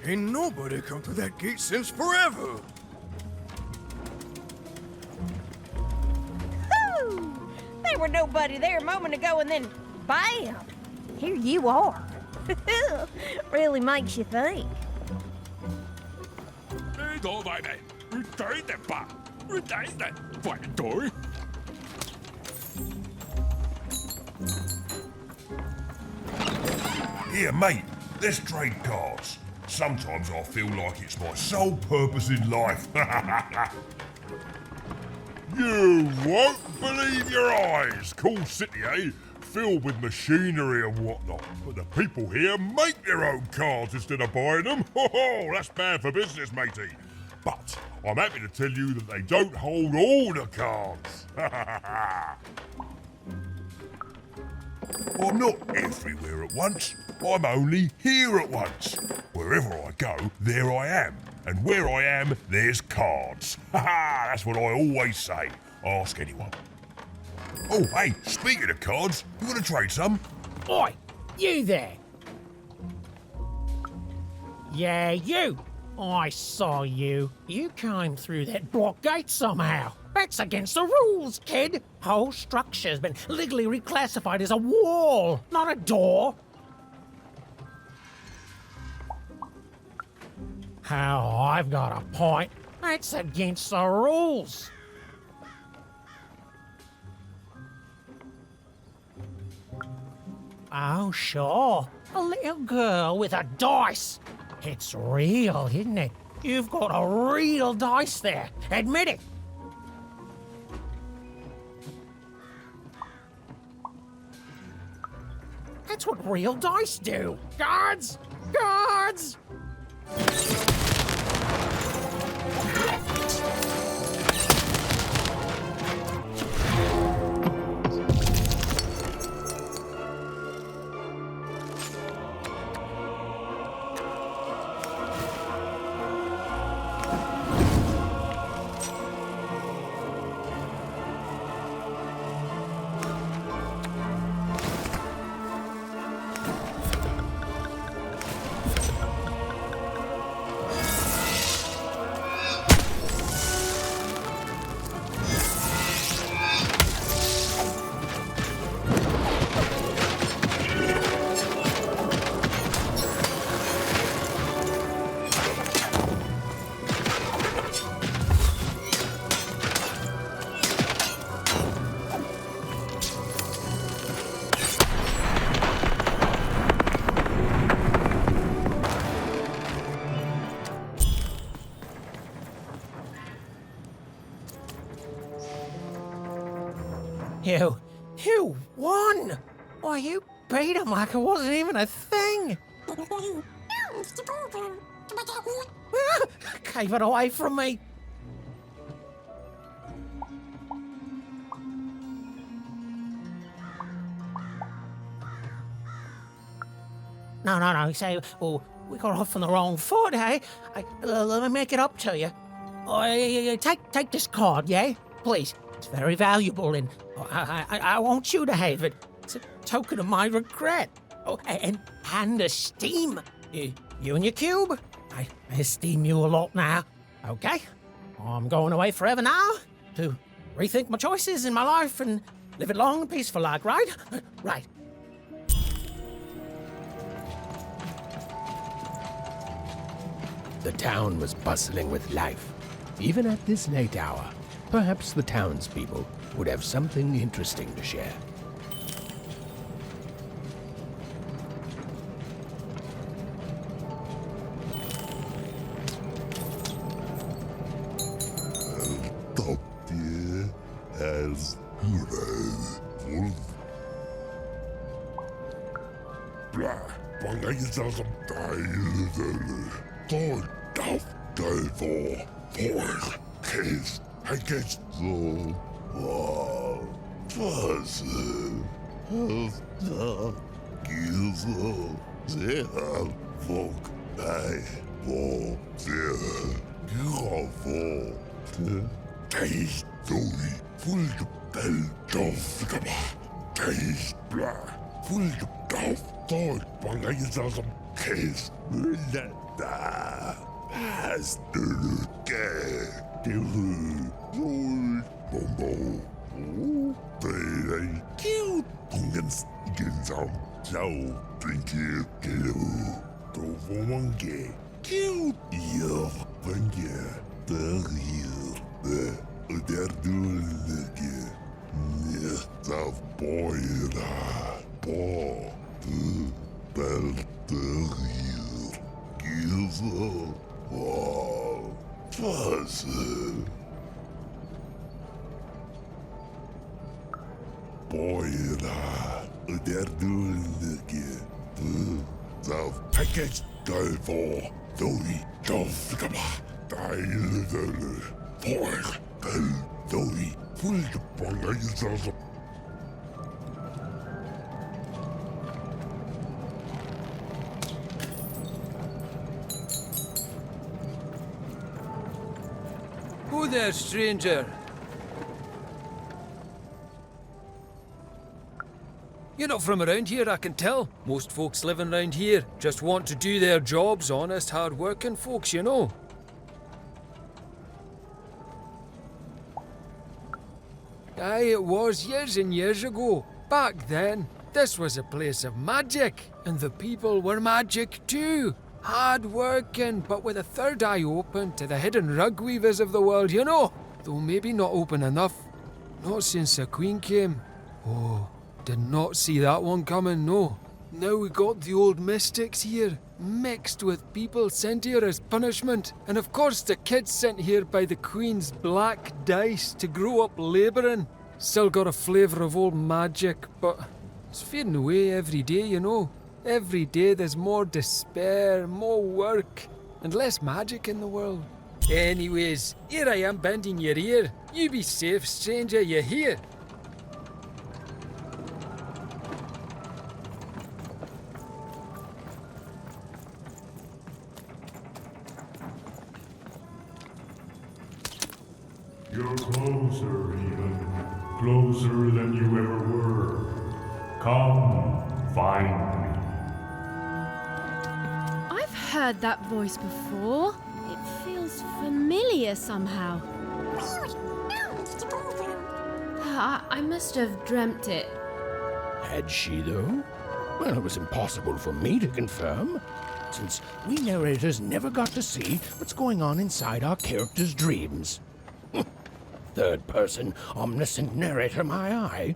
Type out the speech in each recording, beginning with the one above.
Ain't nobody come through that gate since forever. Whoo! There were nobody there a moment ago, and then bam! Here you are. Really makes you think. Here, mate, let's trade cards. Sometimes I feel like it's my sole purpose in life. You won't believe your eyes. Cool city, eh? Filled with machinery and whatnot. But the people here make their own cards instead of buying them. Oh, that's bad for business, matey. But I'm happy to tell you that they don't hold all the cards. I'm not everywhere at once. I'm only here at once. Wherever I go, there I am. And where I am, there's cards. That's what I always say. Ask anyone. Oh, hey, speaking of cards, you want to trade some? Oi, you there. Yeah, you. I saw you. You came through that block gate somehow. That's against the rules, kid. Whole structure's been legally reclassified as a wall, not a door. How I've got a point. That's against the rules. Oh, sure. A little girl with a dice. It's real, isn't it? You've got a real dice there. Admit it. That's what real dice do. Guards! Guards! You won! Why, you beat him like it wasn't even a thing! Gave it away from me! No, say, well, we got off on the wrong foot, eh? Let me make it up to you. Take this card, yeah? Please. It's very valuable, and I want you to have it. It's a token of my regret. Oh, and esteem. You and your cube. I esteem you a lot now. Okay? I'm going away forever now to rethink my choices in my life and live it long and peaceful like, right? Right. The town was bustling with life, even at this late hour. Perhaps the townspeople would have something interesting to share. Against the person of the Giza, der Vog bei wo der Gravor, Teistori, Fulgebel, Dovgaba, Teisbla, Fulge drauf, dort, Balaisas am Käse, Mülletta. Hast du Bombo. Very cute. Tungens gensam. Ciao, drink you, kilo. To womange. Cute. Ja, van je. Daar hier. Der dullige. Nesta boira. Bo. Belter hier. Giza. Wow. Puzzle. Boira. Der dullige. Zelf package duivel. Doi. Dovgama. Deile. Voor. Del. Doi. Fulge Balaisas. Who there, stranger? You're not from around here, I can tell. Most folks living around here just want to do their jobs, honest, hard-working folks, you know. Aye, it was years and years ago. Back then, this was a place of magic, and the people were magic too. Hard-working, but with a third eye open to the hidden rug weavers of the world, you know. Though maybe not open enough. Not since the Queen came. Oh, did not see that one coming, no. Now we got the old mystics here, mixed with people sent here as punishment. And of course the kids sent here by the Queen's black dice to grow up labouring. Still got a flavour of old magic, but it's fading away every day, you know. Every day there's more despair, more work, and less magic in the world. Anyways, here I am bending your ear. You be safe, stranger, you hear? You're closer, even. Closer than you ever were. Come, find me. I've heard that voice before. It feels familiar somehow. I must have dreamt it. Had she, though? Well, it was impossible for me to confirm, since we narrators never got to see what's going on inside our characters' dreams. Third-person, omniscient narrator, my eye.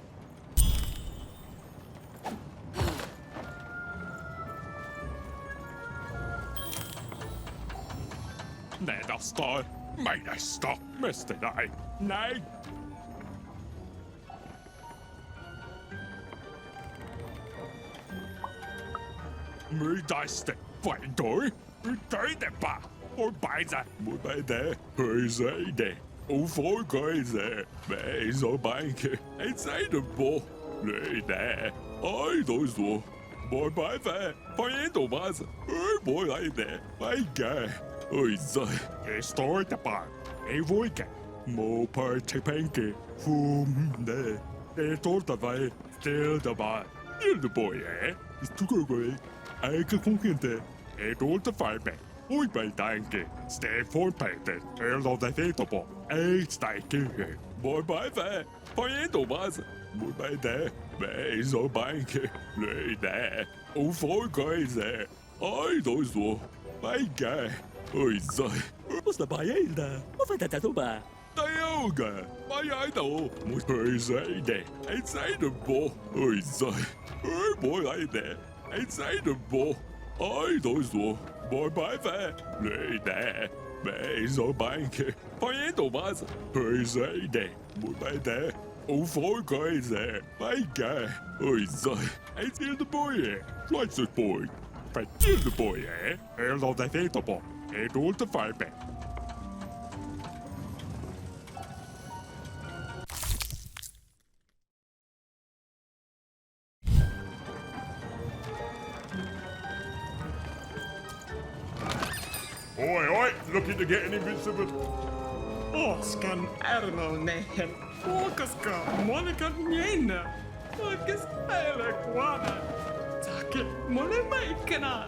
Nederstad, meester, miste deg. Nei! Møydaste, feindøy, utøydepa, og beide, møyde, høyseide, og folkeise, beis og banke, et seide på, løyde, oi, døyso, møybeide, feindøymas, møybeide, feige. Oi, så jeg står der bare. Jeg vil ikke. Må på til penge. Det. Jeg står der bare. Stil der bare. Hjælp på, ja. Hvis du kan gå ikke. Jeg kan konkurrere. Jeg står der fejbe. Ui, bare danke. Sted for penge. Jeg lov dig det på. Jeg stikker. Må bare være. For jeg dog bare. Må bare det. Hvad så banke. Løg da. Og folk gør sig. Ej, du så. Hvad gør? Oi, så. Basta baiaida. O vai dar tuba. Tayoga. Baiaida o. Muito saide. Ai saide bo. Oi, så. Oi, boy aide. Ai saide bo. Ai, doiso. Boy bai va. Nei da. Vai så banke. Paiendo mas. Oi, saide. Boy bai da. O foi coisa. Vai ga. Oi, så. Ai til the boy. Like this boy. But til the boy, eh? Eller da feito bo. Et all the fire back. Oi, looking to get an invincible. Oskan Erno nehen. Fokuska Monica Njena. Oikeas päälle kuana. Take monen meikkana.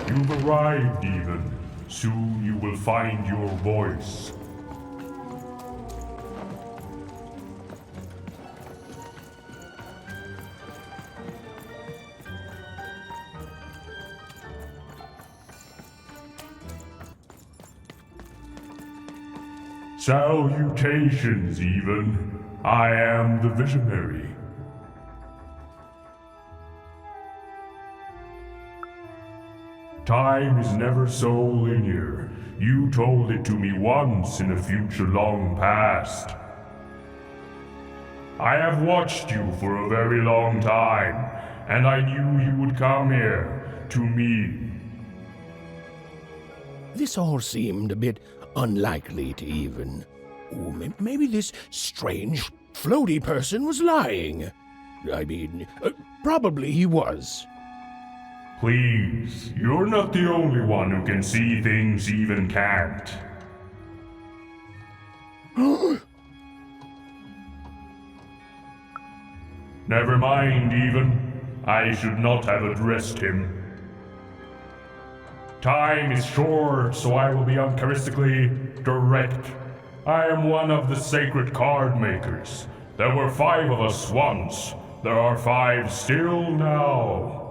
You've arrived, even. Soon you will find your voice. Salutations, even. I am the Visionary. Time is never so linear. You told it to me once in a future long past. I have watched you for a very long time, and I knew you would come here, to me. This all seemed a bit unlikely to even. Ooh, maybe this strange, floaty person was lying. I mean, probably he was. Please, you're not the only one who can see things even can't. Never mind, even. I should not have addressed him. Time is short, so I will be uncharacteristically direct. I am one of the sacred card makers. There were 5 of us once. There are 5 still now.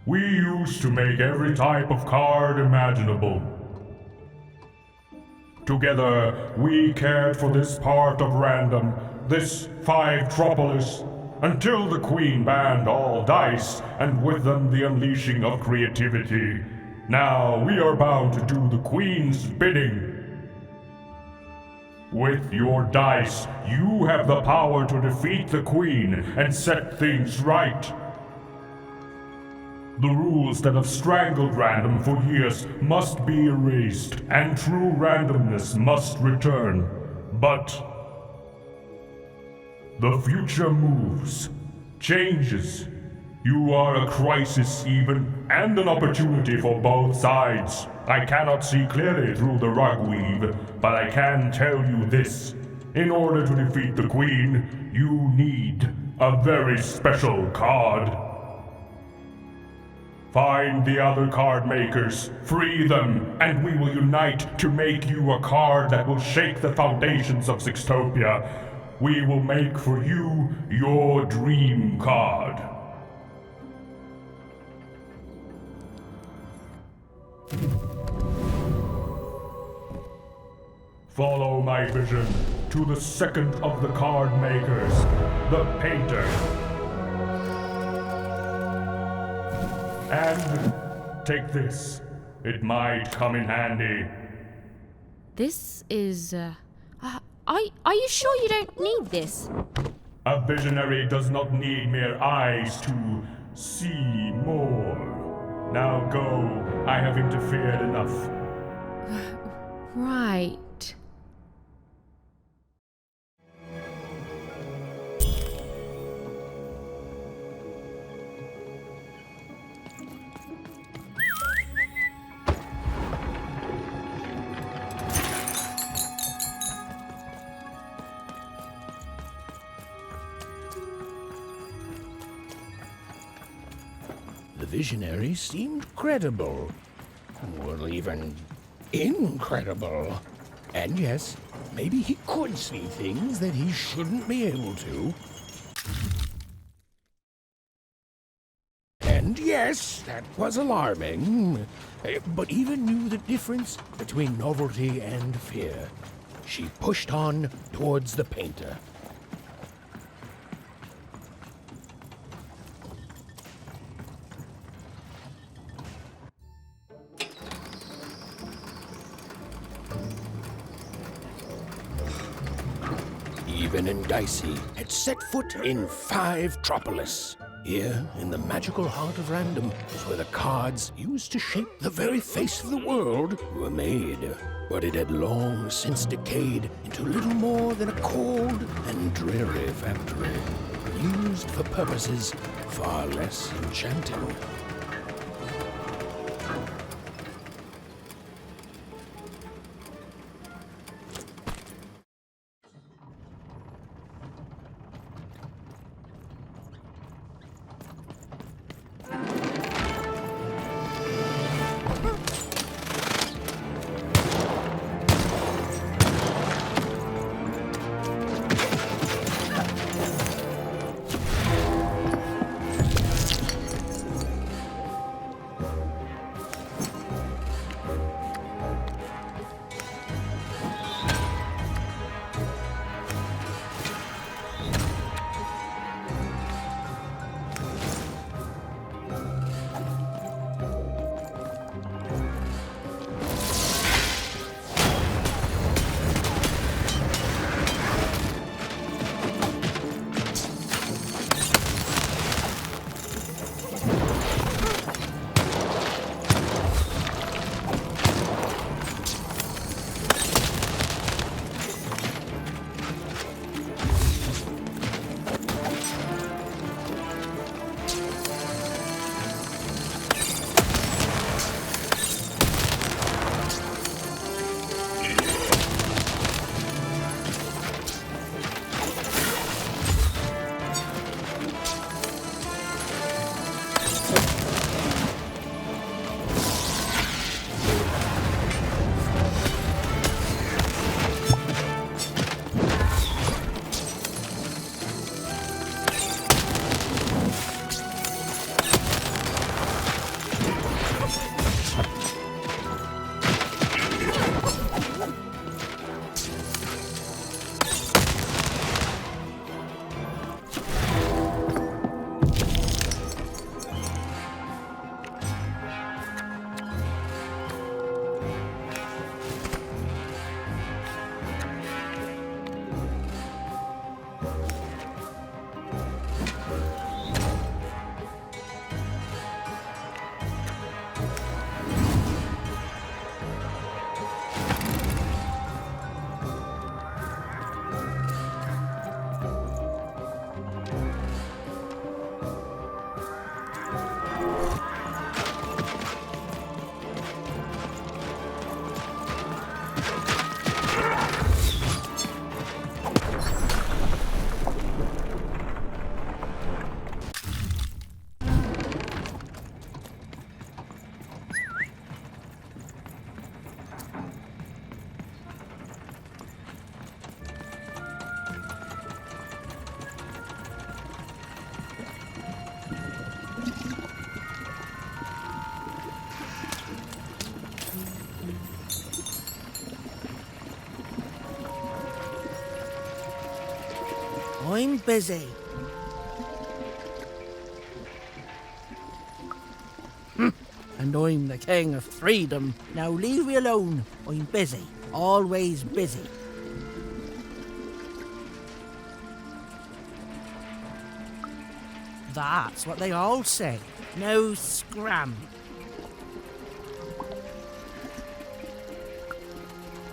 We used to make every type of card imaginable. Together, we cared for this part of random, this 5-tropolis, until the Queen banned all dice, and with them the unleashing of creativity. Now we are bound to do the Queen's bidding. With your dice, you have the power to defeat the Queen and set things right. The rules that have strangled random for years must be erased, and true randomness must return. But the future moves, changes. You are a crisis even, and an opportunity for both sides. I cannot see clearly through the rug weave, but I can tell you this. In order to defeat the Queen, you need a very special card. Find the other card makers, free them, and we will unite to make you a card that will shake the foundations of Sixtopia. We will make for you your dream card. Follow my vision to the second of the card makers, the painter. And take this. It might come in handy. This is, are you sure you don't need this? A visionary does not need mere eyes to see more. Now go. I have interfered enough. Right. The visionary seemed credible. Well, even Incredible. And yes, maybe he could see things that he shouldn't be able to. And yes, that was alarming. But even knew the difference between novelty and fear. She pushed on towards the painter. Even and Dicey had set foot in 5-tropolis. Here, in the magical heart of random, was where the cards used to shape the very face of the world were made. But it had long since decayed into little more than a cold and dreary factory, used for purposes far less enchanting. I'm busy. And I'm the king of freedom. Now leave me alone. I'm busy. Always busy. That's what they all say. No scram.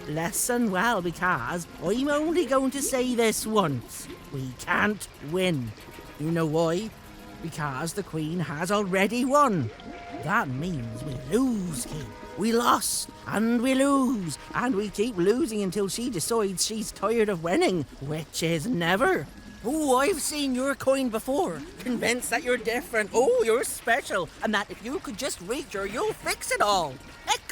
Listen well, because I'm only going to say this once. We can't win. You know why? Because the Queen has already won. That means we lose, King. We lost, and we lose, and we keep losing until she decides she's tired of winning, which is never. Oh, I've seen your coin before, convinced that you're different, oh, you're special, and that if you could just reach her, you'll fix it all.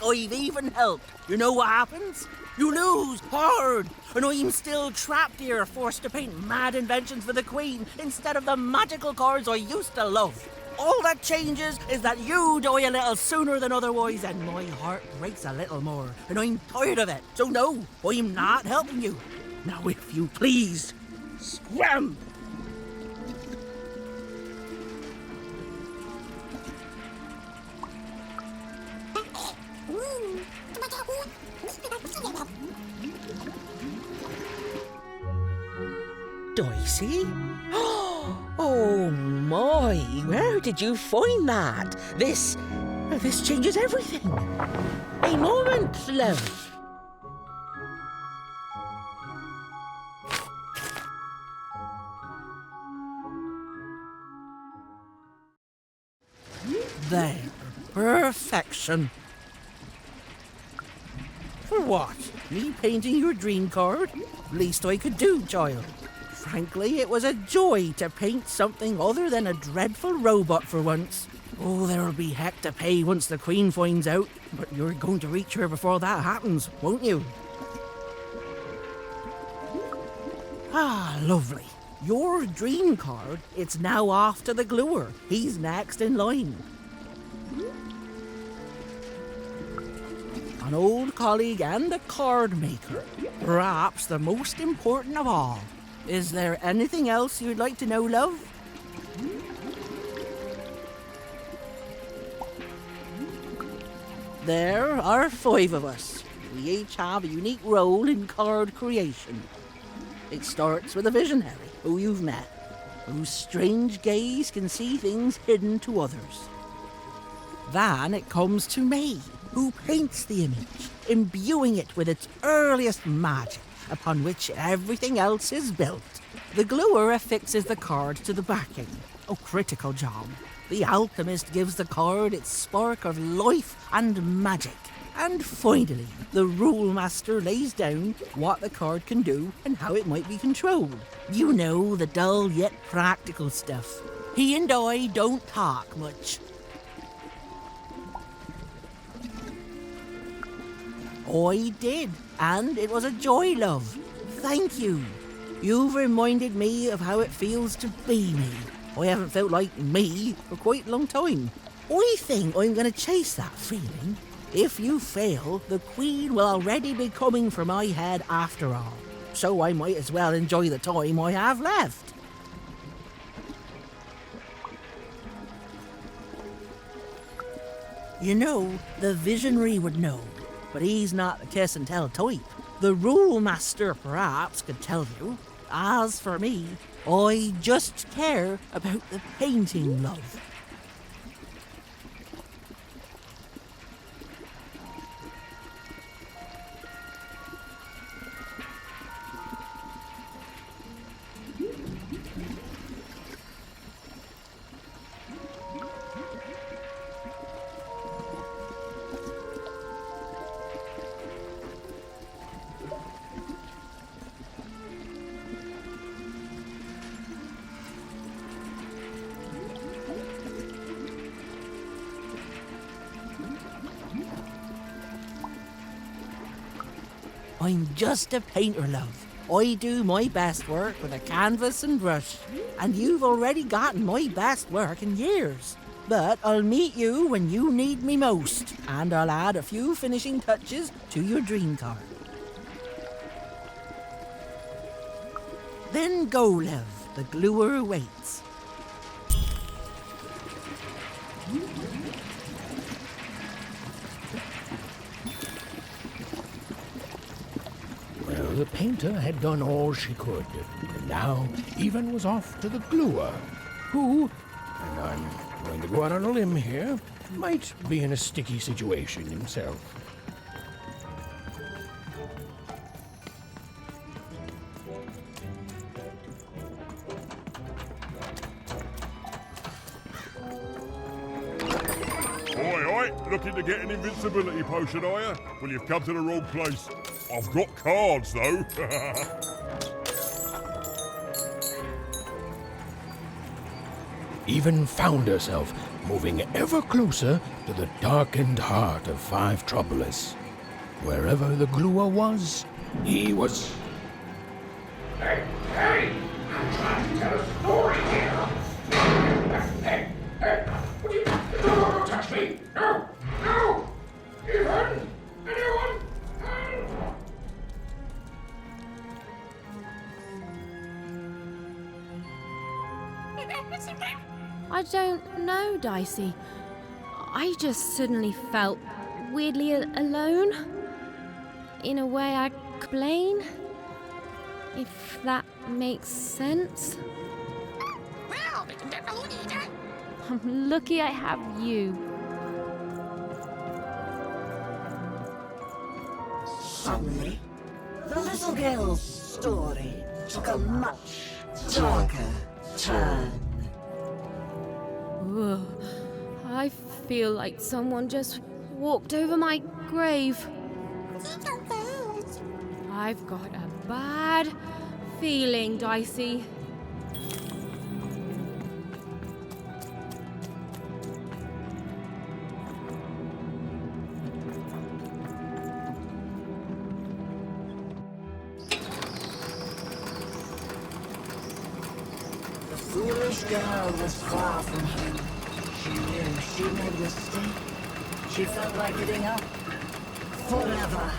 I've even helped. You know what happens? You lose hard, and I'm still trapped here, forced to paint mad inventions for the Queen instead of the magical cards I used to love. All that changes is that you die a little sooner than otherwise, and my heart breaks a little more, and I'm tired of it. So no, I'm not helping you. Now, if you please, scram! Dicey? Oh my, where did you find that? This changes everything. A moment, love. There. Perfection. For what? Me painting your dream card? Least I could do, child. Frankly, it was a joy to paint something other than a dreadful robot for once. Oh, there'll be heck to pay once the Queen finds out, but you're going to reach her before that happens, won't you? Ah, lovely. Your dream card, it's now off to the gluer. He's next in line. An old colleague and a card maker. Perhaps the most important of all. Is there anything else you'd like to know, love? There are 5 of us. We each have a unique role in card creation. It starts with a visionary who you've met, whose strange gaze can see things hidden to others. Then it comes to me, who paints the image, imbuing it with its earliest magic, upon which everything else is built. The gluer affixes the card to the backing. A critical job. The alchemist gives the card its spark of life and magic. And finally, the rule master lays down what the card can do and how it might be controlled. You know, the dull yet practical stuff. He and I don't talk much. I did, and it was a joy, love. Thank you. You've reminded me of how it feels to be me. I haven't felt like me for quite a long time. I think I'm going to chase that feeling. If you fail, the Queen will already be coming for my head after all. So I might as well enjoy the time I have left. You know, the visionary would know. But he's not the kiss and tell type. The rule master perhaps could tell you. As for me, I just care about the painting, love. I'm just a painter, love. I do my best work with a canvas and brush, and you've already gotten my best work in years. But I'll meet you when you need me most, and I'll add a few finishing touches to your dream card. Then go, love. The gluer waits. Well, the painter had done all she could, and now Even was off to the gluer, who, and I'm going to go out on a limb here, might be in a sticky situation himself. Looking to get an invincibility potion, are you? Well, you've come to the wrong place. I've got cards, though. even found herself moving ever closer to the darkened heart of Fivetropolis. Wherever the gluer was, he was... Hey! I'm trying to tell a story here! Hey! Would you... Don't touch me! No! Even! Anyone? I don't know, Dicey. I just suddenly felt weirdly alone. In a way I can't explain. If that makes sense. I'm lucky I have you. Suddenly, the little girl's story took a much darker turn. Ugh, I feel like someone just walked over my grave. I've got a bad feeling, Dicey. The foolish girl was far from home. She knew she made a mistake. She felt like giving up. Forever.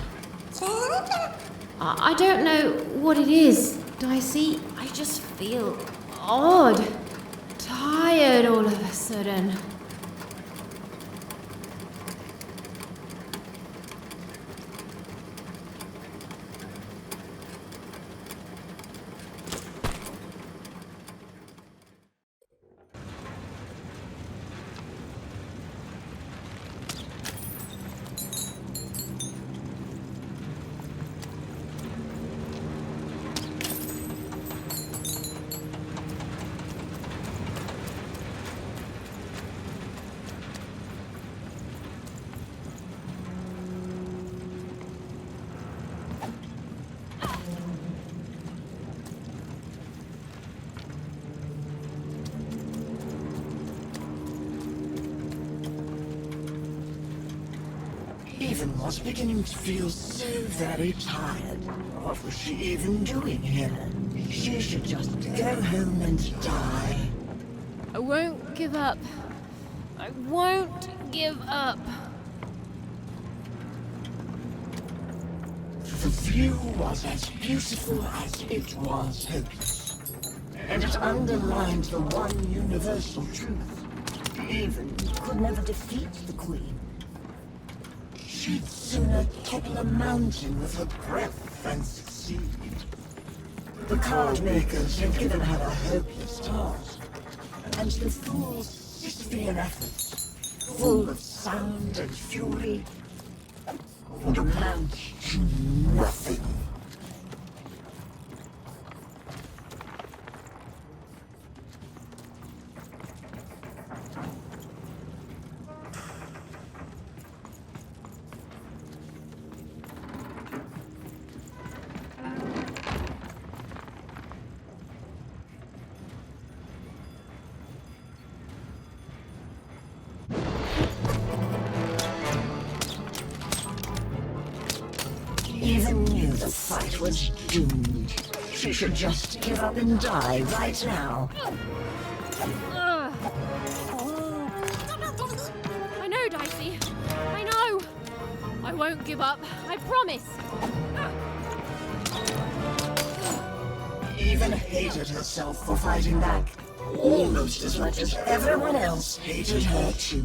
I don't know what it is, Dicey. I just feel odd. Tired all of a sudden. Even was beginning to feel so very tired. What was she even doing here? She should just go home and die. I won't give up. I won't give up. The view was as beautiful as it was hopeless. And it underlined the one universal truth. Even could never defeat the Queen. She'd sooner topple a mountain with her breath than succeed. The card makers had given her a hopeless task, and the fool's Sisyphean efforts, full of sound and fury, would amount to nothing. Even knew the fight was doomed. She should just give up and die right now. I know, Dicey. I know. I won't give up. I promise. Even hated herself for fighting back. Almost as much as everyone else hated her too.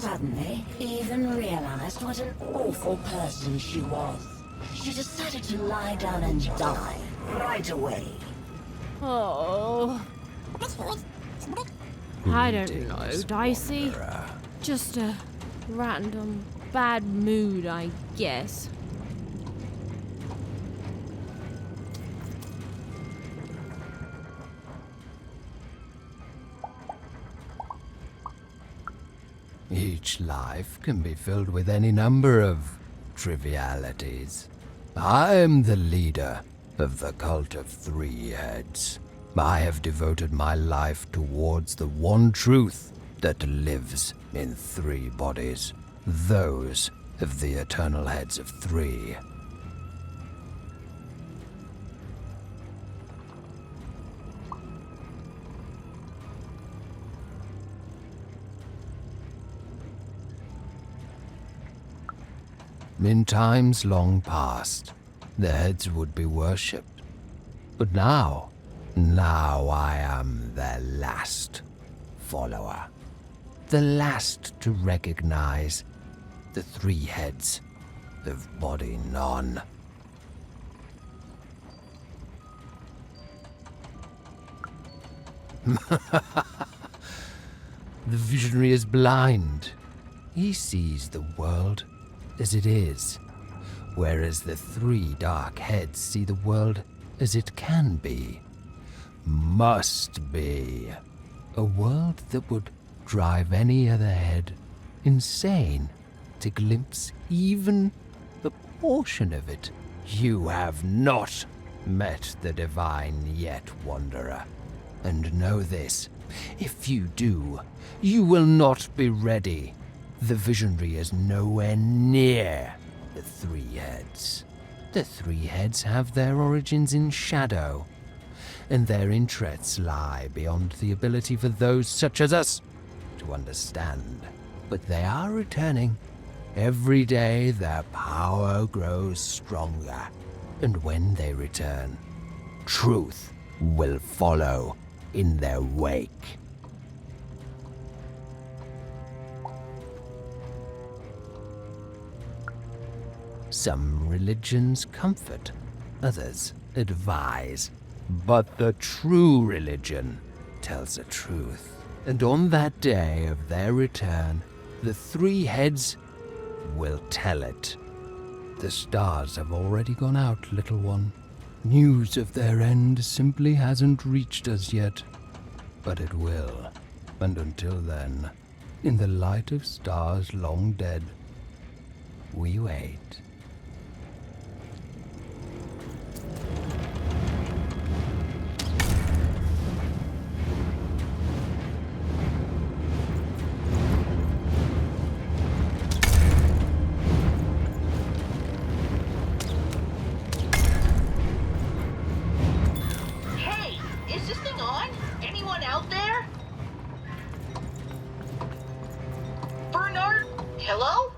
Suddenly, Eden realized what an awful person she was. She decided to lie down and die right away. Oh. I don't know, Dicey. Just a random bad mood, I guess. Each life can be filled with any number of trivialities. I am the leader of the cult of 3 heads. I have devoted my life towards the one truth that lives in 3 bodies, those of the eternal heads of 3. In times long past, the heads would be worshipped. But now I am their last follower. The last to recognize the 3 heads of body none. The visionary is blind. He sees the world as it is, whereas the 3 dark heads see the world as it can be, must be. A world that would drive any other head insane to glimpse even a portion of it. You have not met the divine yet, wanderer. And know this, if you do, you will not be ready. The visionary is nowhere near the three heads. The three heads have their origins in shadow, and their interests lie beyond the ability for those such as us to understand. But they are returning. Every day their power grows stronger, and when they return, truth will follow in their wake. Some religions comfort, others advise, but the true religion tells the truth. And on that day of their return, the three heads will tell it. The stars have already gone out, little one. News of their end simply hasn't reached us yet, but it will. And until then, in the light of stars long dead, we wait. Hello?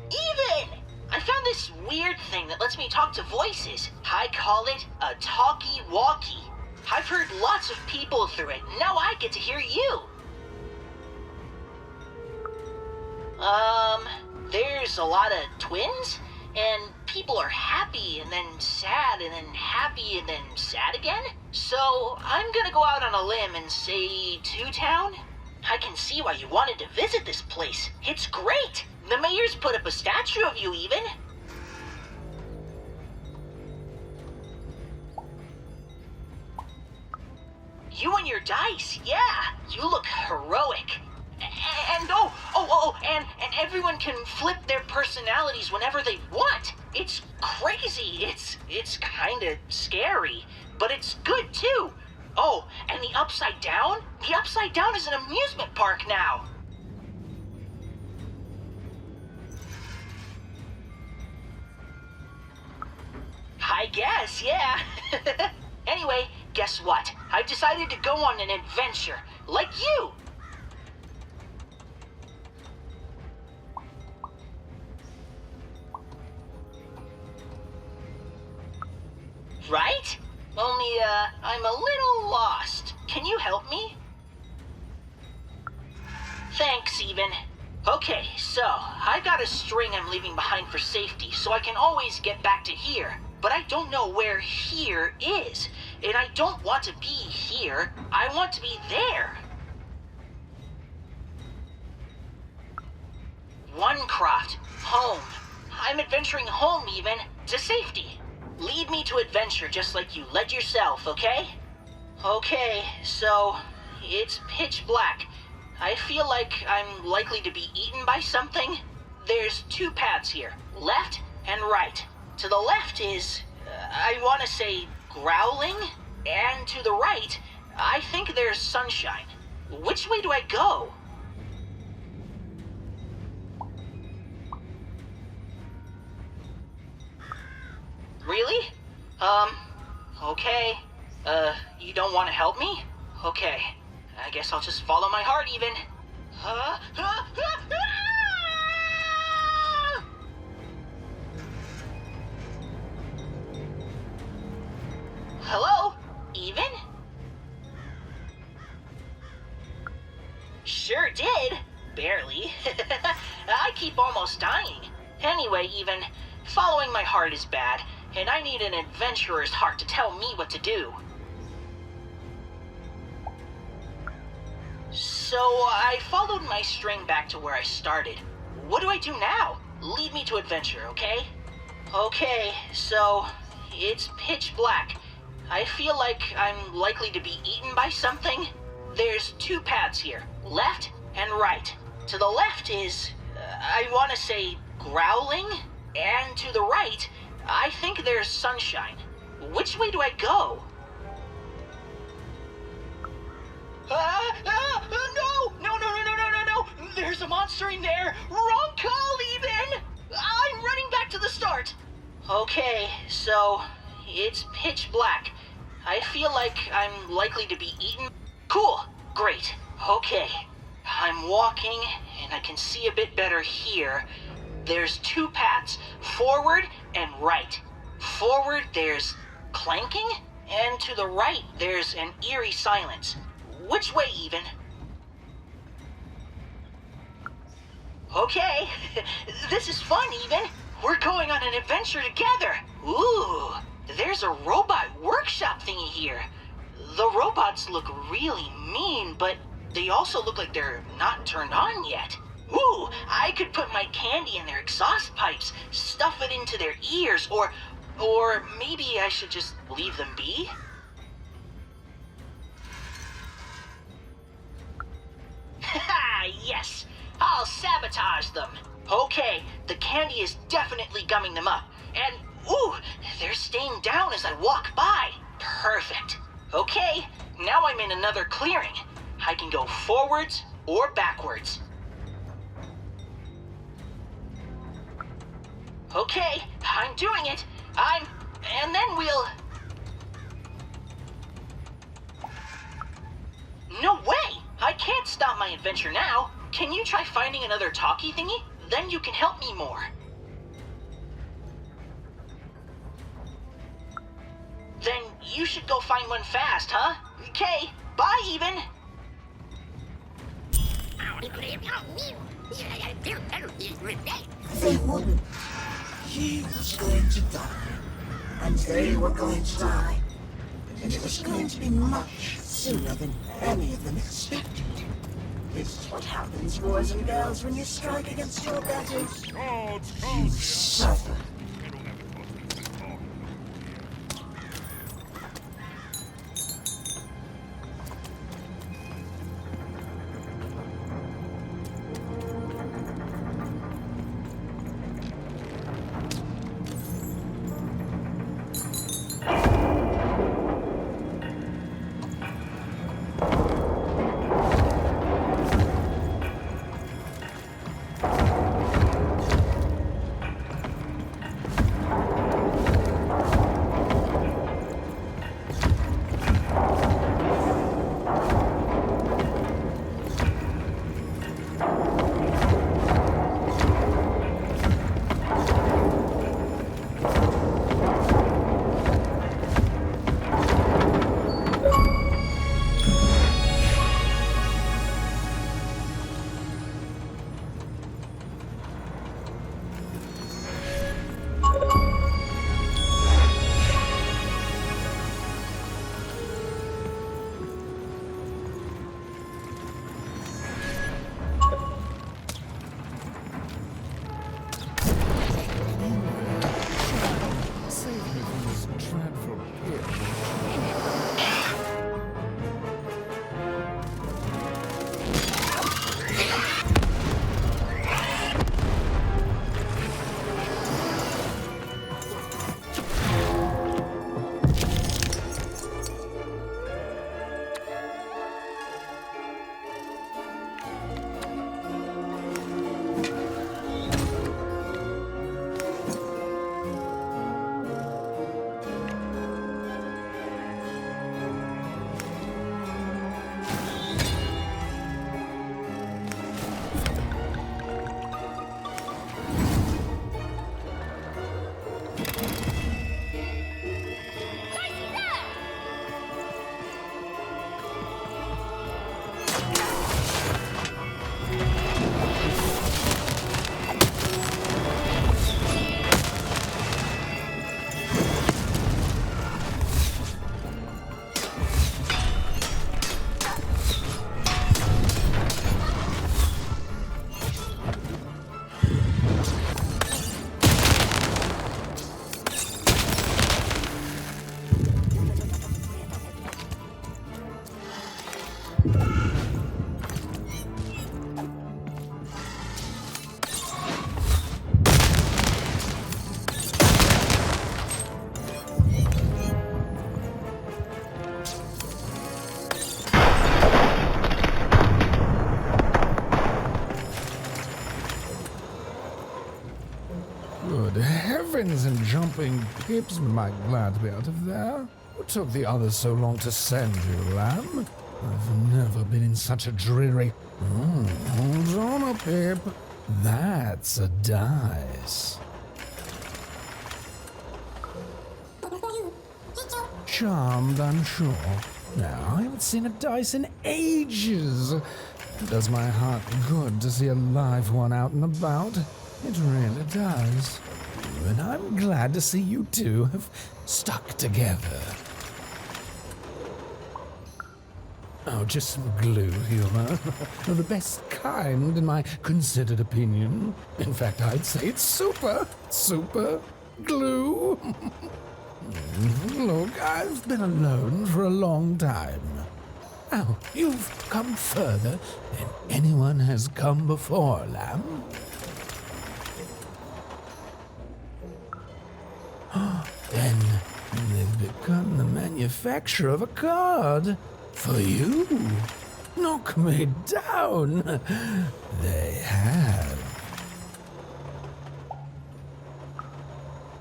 Even! I found this weird thing that lets me talk to voices. I call it a talkie-walkie. I've heard lots of people through it. Now I get to hear you. There's a lot of twins, and people are happy and then sad and then happy and then sad again. So I'm gonna go out on a limb and say Two Town. I can see why you wanted to visit this place. It's great. The mayor's put up a statue of you even. You and your dice, yeah. You look heroic. And and everyone can flip their personalities whenever they want. It's crazy. It's kind of scary, but it's good too. Oh, and the Upside Down? The Upside Down is an amusement park now. I guess, yeah. Anyway, guess what? I've decided to go on an adventure, like you. Right? Only, I'm a little lost. Can you help me? Thanks, Even. Okay, so, I've got a string I'm leaving behind for safety, so I can always get back to here. But I don't know where here is. And I don't want to be here. I want to be there. Onecroft. Home. I'm adventuring home, Even. To safety. Lead me to adventure just like you led yourself, okay? Okay, so it's pitch black. I feel like I'm likely to be eaten by something. There's two paths here, left and right. To the left is, I want to say, growling. And to the right, I think there's sunshine. Which way do I go? Really? Okay. You don't want to help me? Okay. I guess I'll just follow my heart, Even. Hello? Even? Sure did. Barely. I keep almost dying. Anyway, Even, following my heart is bad, and I need an adventurer's heart to tell me what to do. So, I followed my string back to where I started. What do I do now? Lead me to adventure, okay? Okay, so, it's pitch black. I feel like I'm likely to be eaten by something. There's two paths here, left, and right. To the left is, I want to say, growling, and to the right, I think there's sunshine. Which way do I go? No! There's a monster in there! Wrong call, even! I'm running back to the start! Okay, so it's pitch black. I feel like I'm likely to be eaten. Cool, great, okay. I'm walking, and I can see a bit better here. There's two paths, forward and right. Forward, there's clanking, and to the right, there's an eerie silence. Which way, even? Okay, this is fun, even. We're going on an adventure together. Ooh, there's a robot workshop thingy here. The robots look really mean, but they also look like they're not turned on yet. Ooh, I could put my candy in their exhaust pipes, stuff it into their ears, or maybe I should just leave them be? Haha, yes! I'll sabotage them! Okay, the candy is definitely gumming them up. And, ooh, they're staying down as I walk by. Perfect. Okay, now I'm in another clearing. I can go forwards or backwards. Okay, I'm doing it. And then we'll... No way! I can't stop my adventure now. Can you try finding another talkie thingy? Then you can help me more. Then you should go find one fast, huh? Okay, bye, even. They wouldn't. He was going to die. And they were going to die. And it was going to be much sooner than any of them expected. This is what happens, boys and girls, when you strike against your betters. You suffer. Griffins and jumping pips might glad to be out of there. What took the others so long to send you, lamb? I've never been in such a dreary... hold on a pip. That's a dice. Charmed, I'm sure. Now, I haven't seen a dice in ages. It does my heart good to see a live one out and about. It really does. And I'm glad to see you two have stuck together. Oh, just some glue humor. The best kind, in my considered opinion. In fact, I'd say it's super glue. Look, I've been alone for a long time. Oh, you've come further than anyone has come before, lamb. Then they've become the manufacturer of a card for you. Knock me down. They have.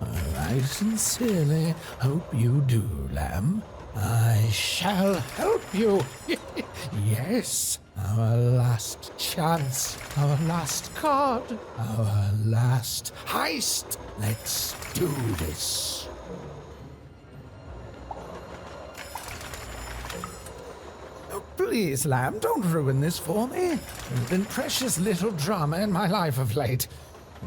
I sincerely hope you do, lamb. I shall help you. Yes, our last chance, our last card, our last heist. Let's do this. Oh, please, lamb, don't ruin this for me. There's been precious little drama in my life of late.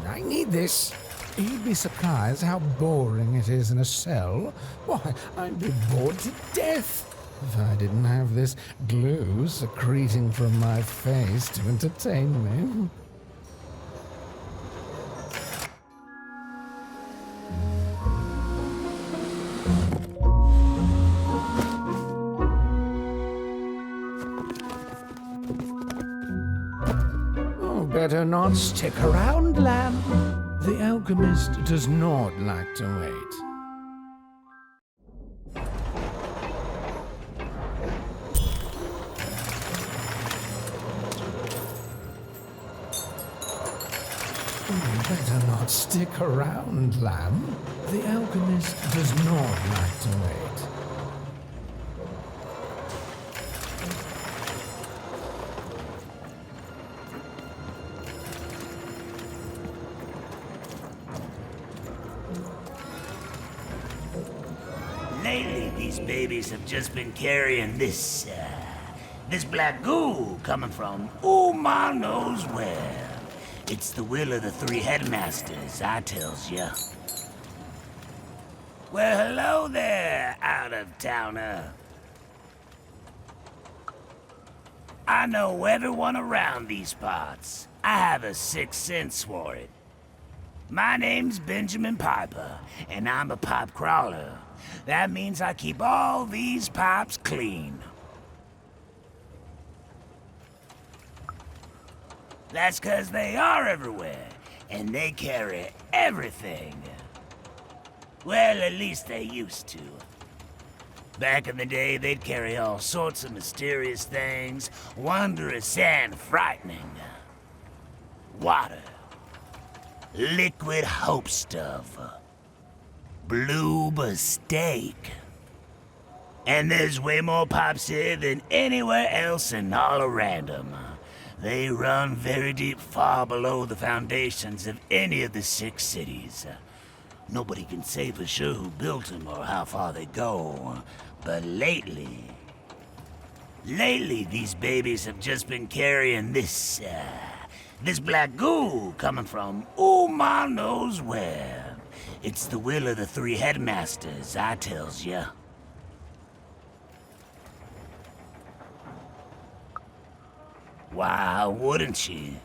I need this. You'd be surprised how boring it is in a cell. Why, I'd be bored to death if I didn't have this glue secreting from my face to entertain me. Oh, better not stick around, lamb. The alchemist does not like to wait. Better not stick around, lamb. The alchemist does not like to wait. Lately, these babies have just been carrying this black goo coming from ma knows where. It's the will of the three headmasters, I tells ya. Well, hello there, out-of-towner. I know everyone around these parts. I have a sixth sense for it. My name's Benjamin Piper, and I'm a pipe crawler. That means I keep all these pipes clean. That's 'cause they are everywhere, and they carry everything. Well, at least they used to. Back in the day, they'd carry all sorts of mysterious things, wondrous and frightening. Water. Liquid hope stuff. Blue mistake. And there's way more pipes here than anywhere else in all of Random. They run very deep, far below the foundations of any of the 6 cities. Nobody can say for sure who built them or how far they go. But lately, these babies have just been carrying this black goo coming from ma knows where. It's the will of the three headmasters, I tells ya. Why wouldn't you?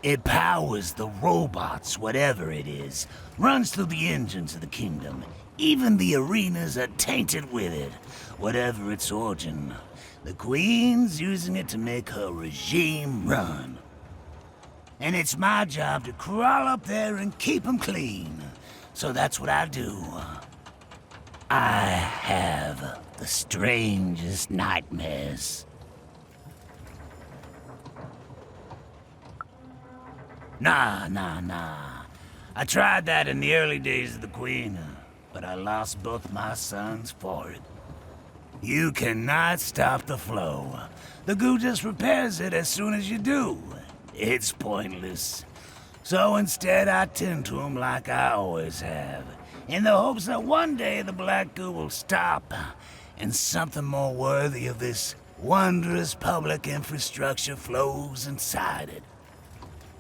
It powers the robots, whatever it is. Runs through the engines of the kingdom. Even the arenas are tainted with it, whatever its origin. The Queen's using it to make her regime run. And it's my job to crawl up there and keep them clean. So that's what I do. I have the strangest nightmares. Nah. I tried that in the early days of the Queen, but I lost both my sons for it. You cannot stop the flow. The goo just repairs it as soon as you do. It's pointless. So instead, I tend to them like I always have, in the hopes that one day the black goo will stop, and something more worthy of this wondrous public infrastructure flows inside it.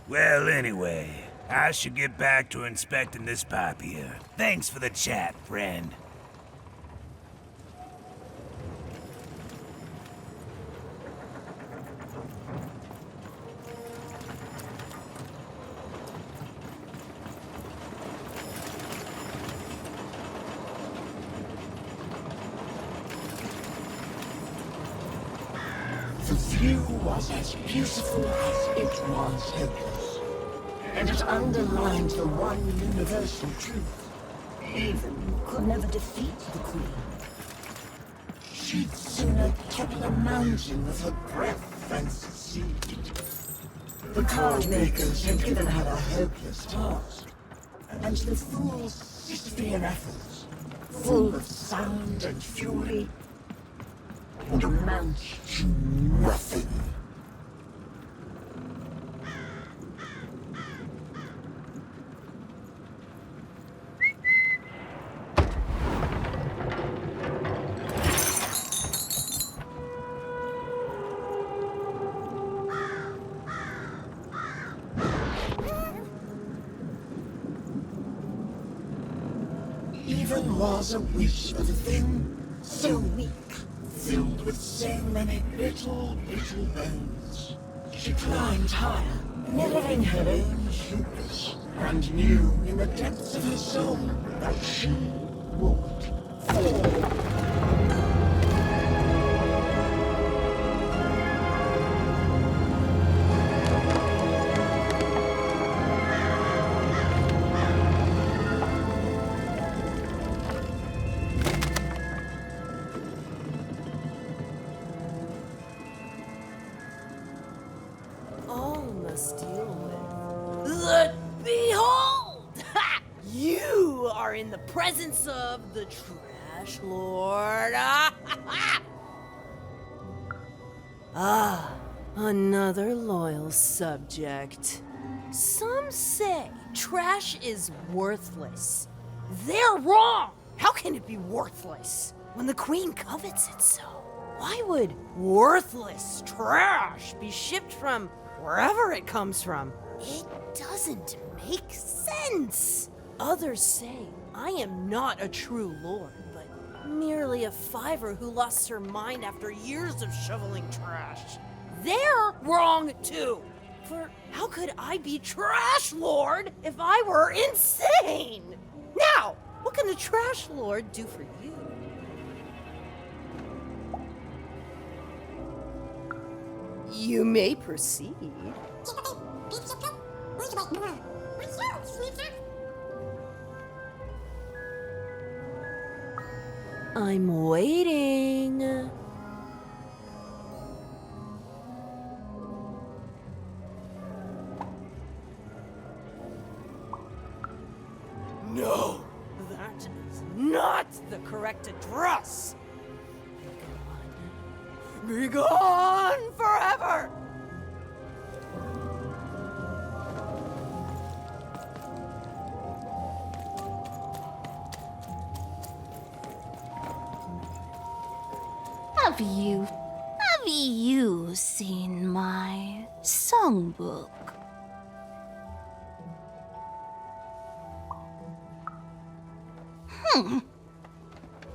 Well, anyway, I should get back to inspecting this pipe here. Thanks for the chat, friend. The view was as beautiful as it was hopeless, and it underlined the one universal truth. Haven could never defeat the Queen. She'd sooner topple a mountain with her breath than succeed. The card makers had given her a hopeless task, and the fool's Sisyphean efforts, full of sound and fury, would amount to nothing. Even was a wish of a thing so weak, filled with so many little bones. She climbed higher, mirroring her own hubris, and knew in the depths of her soul that she would fall. Behold! Ha! You are in the presence of the Trash Lord. Another loyal subject. Some say trash is worthless. They're wrong! How can it be worthless when the Queen covets it so? Why would worthless trash be shipped from wherever it comes from? It doesn't make sense. Others say I am not a true lord, but merely a fiver who lost her mind after years of shoveling trash. They're wrong too. For how could I be trash lord if I were insane? Now, what can the trash lord do for you? You may proceed. I'm waiting. No, that is not the correct address. Be gone forever! Have you seen my songbook?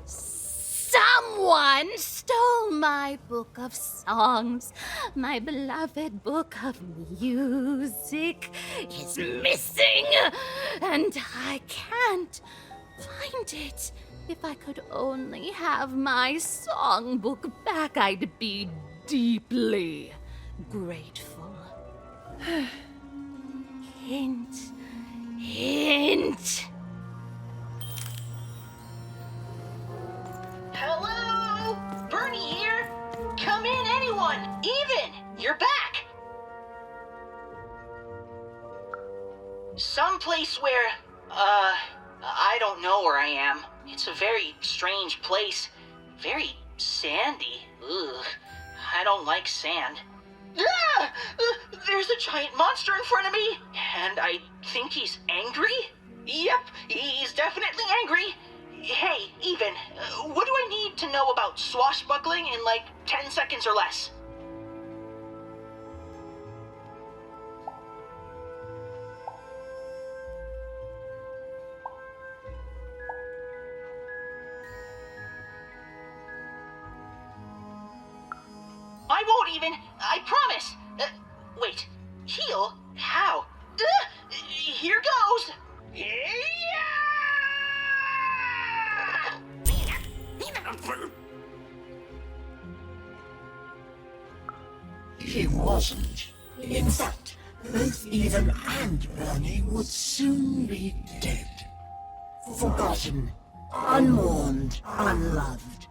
Someone stole my book of songs. My beloved book of music is missing, and I can't find it. If I could only have my songbook back, I'd be deeply grateful. Hint, hint. Hello? Bernie here? Come in, anyone! Even! You're back! Someplace where, I don't know where I am. It's a very strange place. Very sandy. Ugh. I don't like sand. Ah! There's a giant monster in front of me, and I think he's angry? Yep, he's definitely angry. Hey, Even, what do I need to know about swashbuckling in like 10 seconds or less? I won't even, I promise. Wait, heal? How? Here goes. He wasn't. In fact, both Even and Bernie would soon be dead. Forgotten, unmourned, unloved.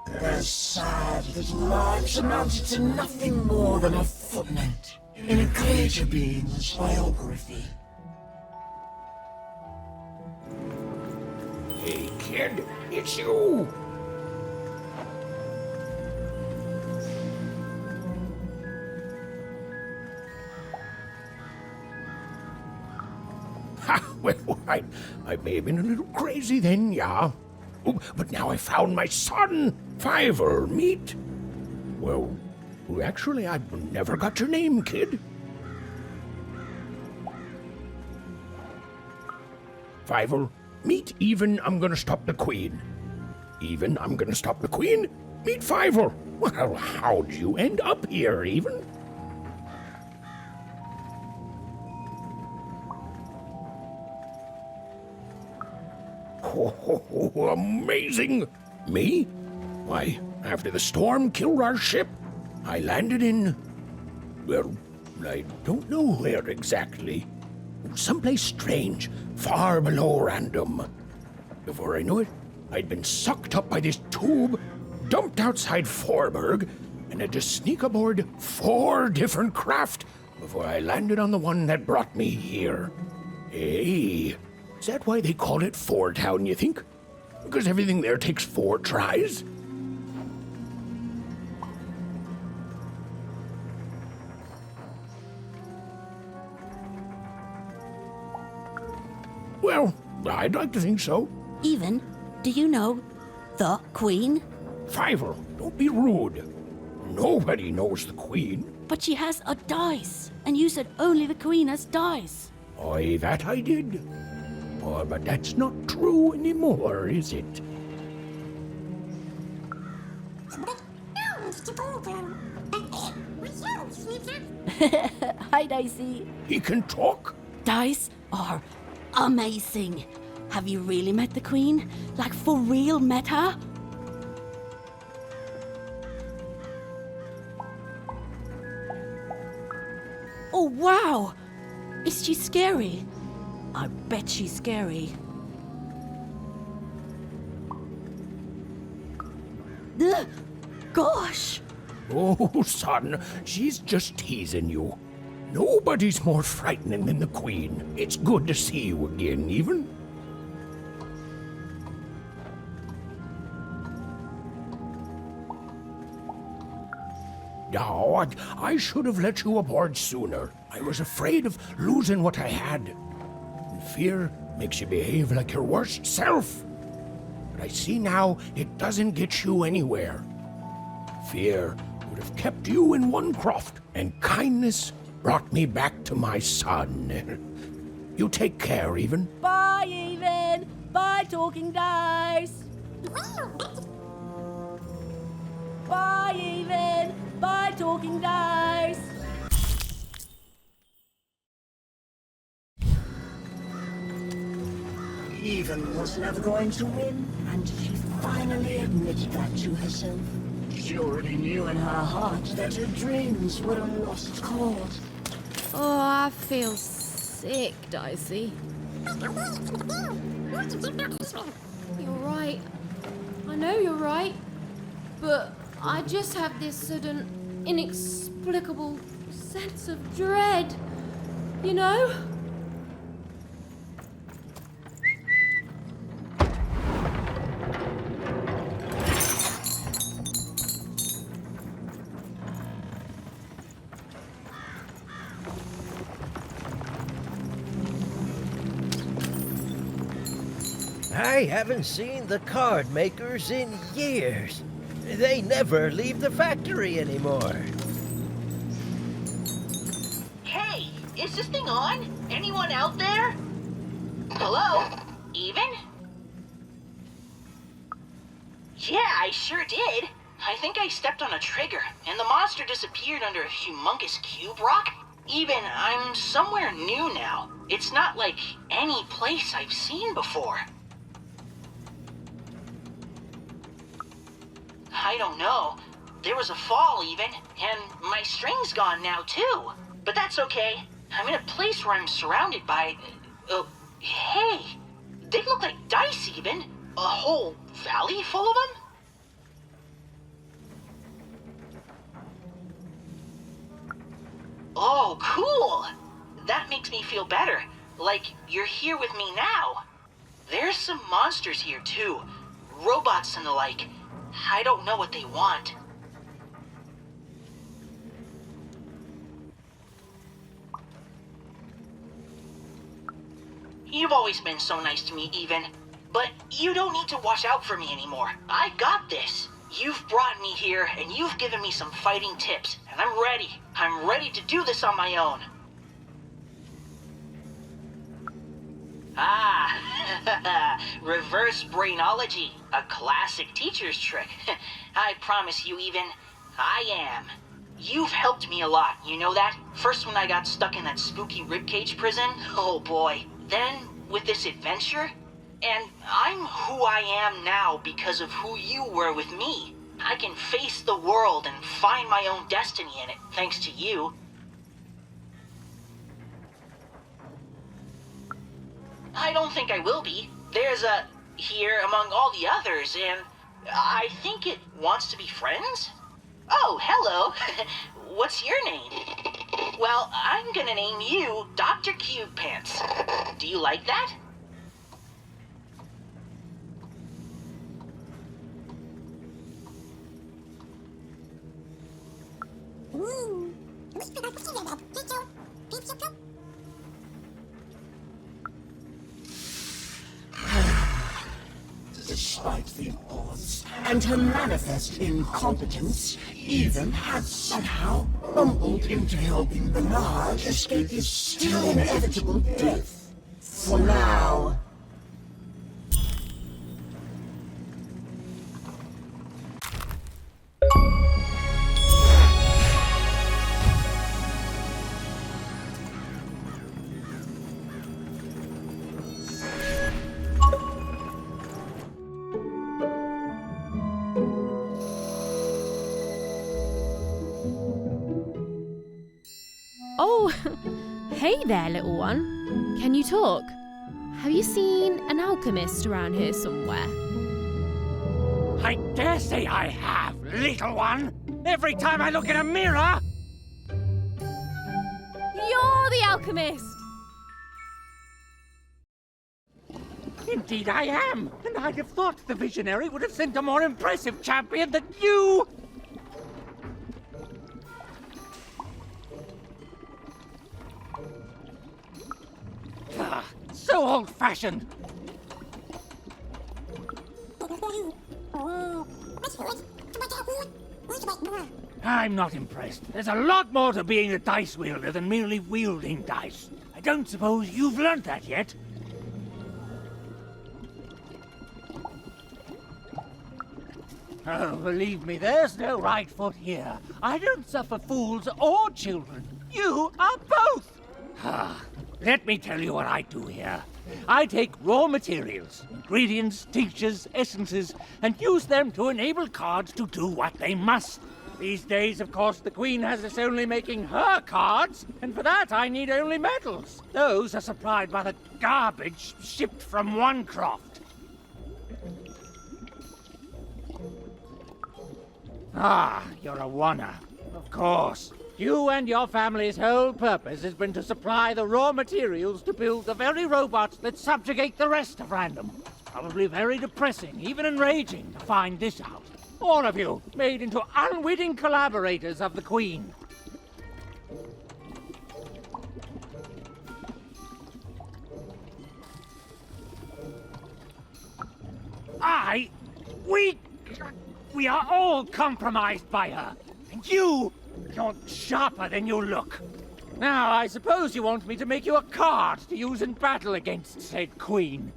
Their sad little lives amounted to nothing more than a footnote in a greater being's biography. Hey, kid, it's you! Ha! Well, I may have been a little crazy then, yeah. Oh, but now I found my son! Fiver, meet? Well, actually, I never got your name, kid. Fiver, meet Even, I'm gonna stop the Queen. Even, I'm gonna stop the Queen. Meet Fiver. Well, how'd you end up here, Even? Oh, amazing! Me? Why, after the storm killed our ship, I landed in... well, I don't know where exactly. Someplace strange, far below random. Before I knew it, I'd been sucked up by this tube, dumped outside Forberg, and had to sneak aboard 4 different craft before I landed on the one that brought me here. Hey, is that why they call it Four Town, you think? Because everything there takes 4 tries? Well, I'd like to think so. Even, do you know the Queen? Fiver, don't be rude. Nobody knows the Queen. But she has a dice, and you said only the Queen has dice. Aye, that I did. Oh, but that's not true anymore, is it? Hi, Dicey. He can talk? Dice are amazing. Have you really met the Queen? Like, for real met her? Oh, wow! Is she scary? I bet she's scary. Ugh, gosh! Oh, son, she's just teasing you. Nobody's more frightening than the Queen. It's good to see you again, Even. No, I should have let you aboard sooner. I was afraid of losing what I had. And fear makes you behave like your worst self. But I see now it doesn't get you anywhere. Fear would have kept you in one croft, and kindness brought me back to my son. You take care, Even. Bye, Even! Bye, Talking Dice! Bye, Even! Bye, Talking Dice! Even was never going to win, and she finally admitted that to herself. She already knew in her heart that her dreams were a lost cause. Oh, I feel sick, Dicey. You're right. I know you're right. But I just have this sudden, inexplicable sense of dread. You know? I haven't seen the card makers in years. They never leave the factory anymore. Hey, is this thing on? Anyone out there? Hello? Even? Yeah, I sure did. I think I stepped on a trigger, and the monster disappeared under a humongous cube rock. Even, I'm somewhere new now. It's not like any place I've seen before. I don't know. There was a fall even, and my string's gone now too. But that's okay. I'm in a place where I'm surrounded by... hey! They look like dice even. A whole valley full of them? Oh, cool! That makes me feel better. Like you're here with me now. There's some monsters here too. Robots and the like. I don't know what they want. You've always been so nice to me, Even. But you don't need to watch out for me anymore. I got this. You've brought me here, and you've given me some fighting tips, and I'm ready. I'm ready to do this on my own. Ah, reverse brainology, a classic teacher's trick. I promise you, Even, I am. You've helped me a lot, you know that? First when I got stuck in that spooky ribcage prison, oh boy. Then with this adventure, and I'm who I am now because of who you were with me. I can face the world and find my own destiny in it, thanks to you. I don't think I will be. There's a here among all the others, and I think it wants to be friends? Oh, hello. What's your name? Well, I'm gonna name you Dr. Cube Pants. Do you like that? Despite the odds and her manifest incompetence, Even had somehow bumbled into helping Bernard escape his still inevitable death. For now. Oh, hey there, little one. Can you talk? Have you seen an alchemist around here somewhere? I dare say I have, little one. Every time I look in a mirror... You're the alchemist! Indeed I am, and I'd have thought the visionary would have sent a more impressive champion than you! So old-fashioned. I'm not impressed. There's a lot more to being a dice wielder than merely wielding dice. I don't suppose you've learned that yet. Oh, believe me, there's no right foot here. I don't suffer fools or children. You are both. Let me tell you what I do here. I take raw materials, ingredients, tinctures, essences, and use them to enable cards to do what they must. These days, of course, the Queen has us only making her cards, and for that I need only metals. Those are supplied by the garbage shipped from Onecroft. Ah, you're a oner. Of course. You and your family's whole purpose has been to supply the raw materials to build the very robots that subjugate the rest of Random. Probably very depressing, even enraging, to find this out. All of you, made into unwitting collaborators of the Queen. We are all compromised by her. And you're sharper than you look. Now, I suppose you want me to make you a card to use in battle against said queen.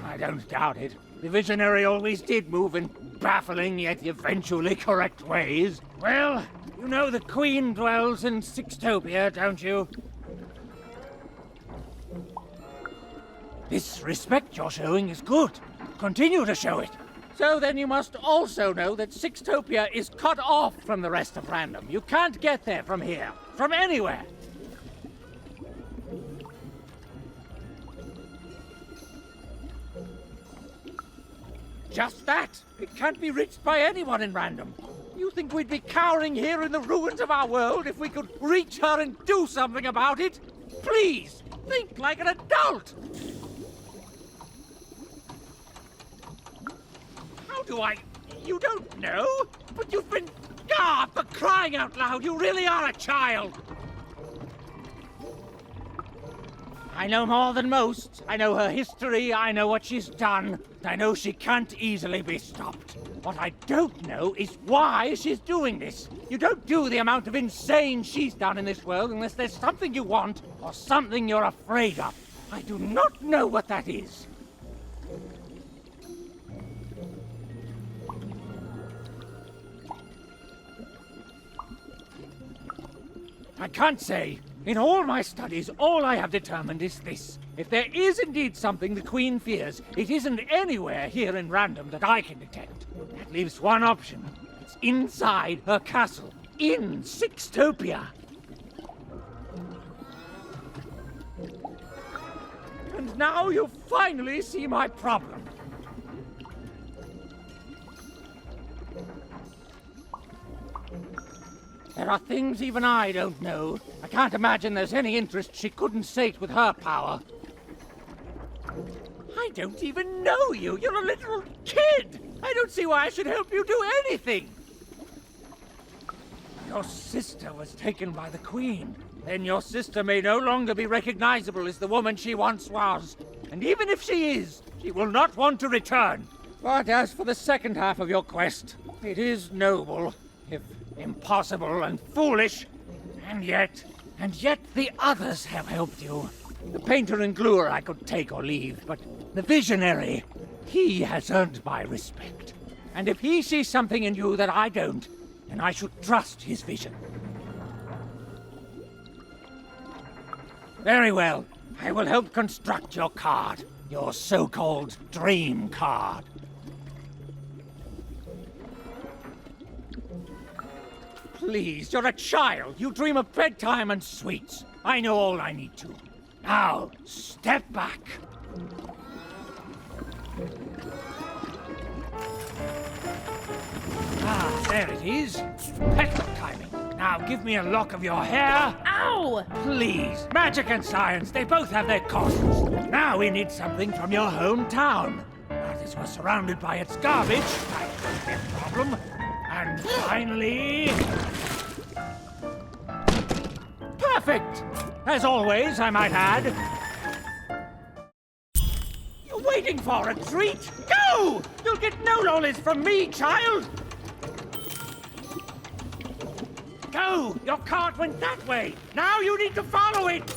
I don't doubt it. The visionary always did move in baffling yet eventually correct ways. Well, you know the queen dwells in Sixtopia, don't you? This respect you're showing is good. Continue to show it. So then you must also know that Sixtopia is cut off from the rest of Random. You can't get there from here, from anywhere. Just that. It can't be reached by anyone in Random. You think we'd be cowering here in the ruins of our world if we could reach her and do something about it? Please, think like an adult! How do I... You don't know? But you've been... for crying out loud, you really are a child! I know more than most. I know her history, I know what she's done. I know she can't easily be stopped. What I don't know is why she's doing this. You don't do the amount of insane she's done in this world unless there's something you want or something you're afraid of. I do not know what that is. I can't say. In all my studies, all I have determined is this. If there is indeed something the Queen fears, it isn't anywhere here in Random that I can detect. That leaves one option. It's inside her castle. In Sixtopia. And now you finally see my problem. There are things even I don't know. I can't imagine there's any interest she couldn't sate with her power. I don't even know you. You're a little kid. I don't see why I should help you do anything. Your sister was taken by the Queen. Then your sister may no longer be recognizable as the woman she once was. And even if she is, she will not want to return. But as for the second half of your quest, it is noble, if impossible and foolish. And yet the others have helped you. The painter and gluer I could take or leave, but the visionary, he has earned my respect. And if he sees something in you that I don't, then I should trust his vision. Very well. I will help construct your card. Your so-called dream card. Please, you're a child. You dream of bedtime and sweets. I know all I need to. Now, step back. Ah, there it is. Perfect timing. Now give me a lock of your hair. Ow! Please. Magic and science, they both have their costs. Now we need something from your hometown. As we're surrounded by its garbage, that could be a problem. And finally... Perfect! As always, I might add. You're waiting for a treat? Go! You'll get no lollies from me, child! Go! Your cart went that way! Now you need to follow it!